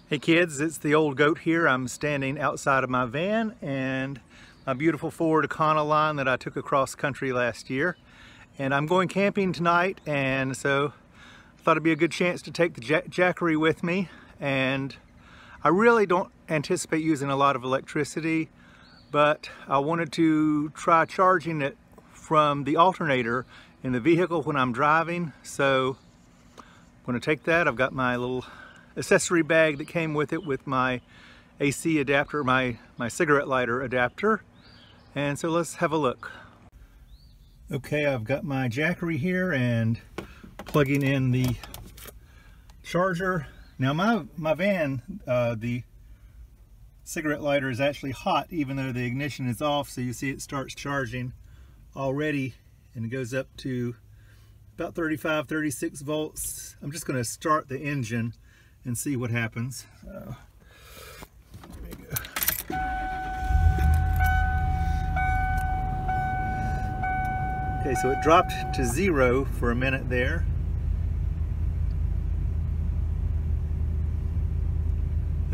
Hey kids, it's the old goat here. I'm standing outside of my van and my beautiful Ford Econoline that I took across country last year. And I'm going camping tonight, and so I thought it'd be a good chance to take the Jackery with me. And I really don't anticipate using a lot of electricity, but I wanted to try charging it from the alternator in the vehicle when I'm driving. So I'm going to take that. I've got my little accessory bag that came with it with my AC adapter, my cigarette lighter adapter. And so let's have a look. Okay, I've got my Jackery here and plugging in the charger. Now my van, the cigarette lighter is actually hot even though the ignition is off, so you see it starts charging already and it goes up to about 35-36 volts. I'm just going to start the engine and see what happens. There we go. Okay, so it dropped to 0 for a minute there.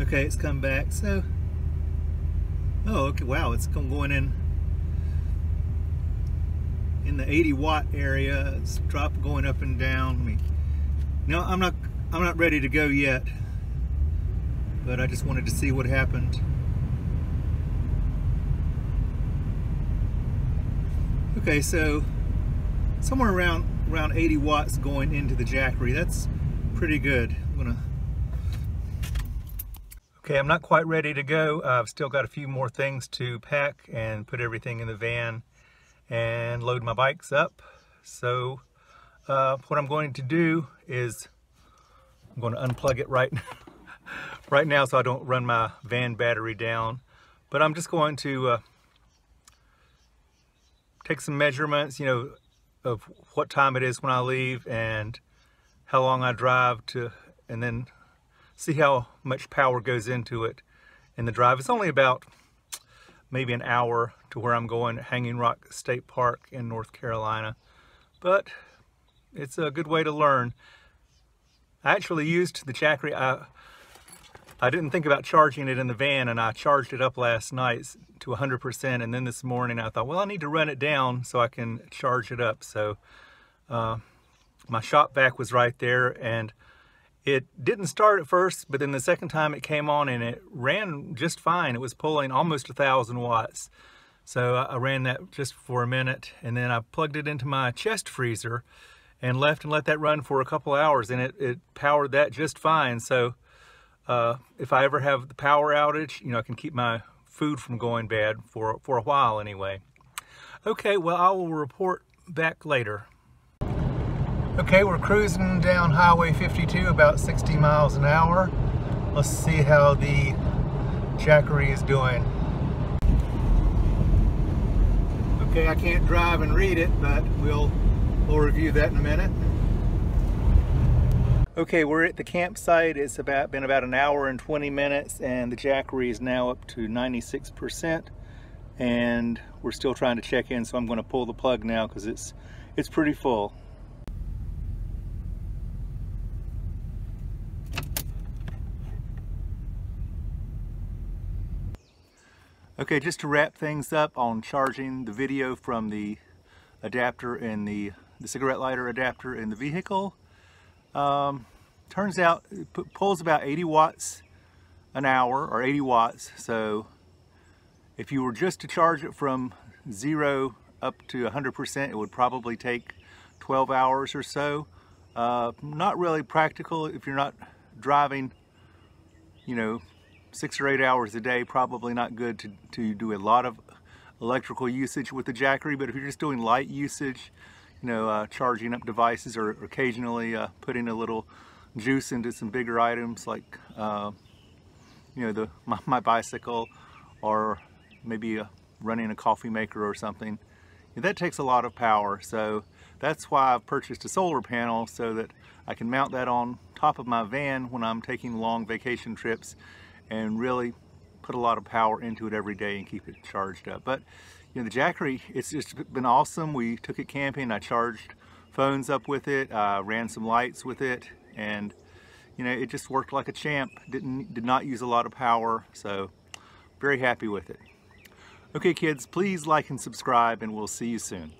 Okay, it's come back. So, oh, okay, wow, it's going in the 80 watt area. It's going up and down. No, I'm not ready to go yet, but I just wanted to see what happened. Okay, so somewhere around 80 watts going into the Jackery. That's pretty good. Okay, I'm not quite ready to go. I've still got a few more things to pack and put everything in the van and load my bikes up. So what I'm going to do is I'm going to unplug it right now so I don't run my van battery down. But I'm just going to take some measurements, you know, of what time it is when I leave and how long I drive to, and then see how much power goes into it in the drive. It's only about maybe an hour to where I'm going, Hanging Rock State Park in North Carolina. But it's a good way to learn. I actually used the Jackery. I didn't think about charging it in the van, and I charged it up last night to 100%, and then this morning I thought, well, I need to run it down so I can charge it up. So my shop vac was right there, and it didn't start at first, but then the second time it came on and it ran just fine. It was pulling almost 1,000 watts. So I ran that just for a minute, and then I plugged it into my chest freezer and let that run for a couple hours, and it powered that just fine. So if I ever have the power outage, you know, I can keep my food from going bad for a while anyway. Okay, well, I will report back later. Okay, we're cruising down Highway 52 about 60 miles an hour. Let's see how the Jackery is doing. Okay, I can't drive and read it, but we'll review that in a minute. Okay, we're at the campsite. It's been about an hour and 20 minutes, and the Jackery is now up to 96%, and we're still trying to check in, so I'm going to pull the plug now because it's pretty full. Okay, just to wrap things up on charging the video from the adapter and the cigarette lighter adapter in the vehicle. Turns out it pulls about 80 watts an hour, or 80 watts. So if you were just to charge it from 0 up to 100%, it would probably take 12 hours or so. Not really practical if you're not driving, you know, 6 or 8 hours a day. Probably not good to do a lot of electrical usage with the Jackery, but if you're just doing light usage, you know, charging up devices or occasionally putting a little juice into some bigger items like, you know, my bicycle, or maybe running a coffee maker or something, that takes a lot of power. So that's why I've purchased a solar panel, so that I can mount that on top of my van when I'm taking long vacation trips and really put a lot of power into it every day and keep it charged up. But you know, the Jackery, it's just been awesome. We took it camping. I charged phones up with it, ran some lights with it, and you know, it just worked like a champ. Did not use a lot of power, so very happy with it. Okay kids, please like and subscribe, and we'll see you soon.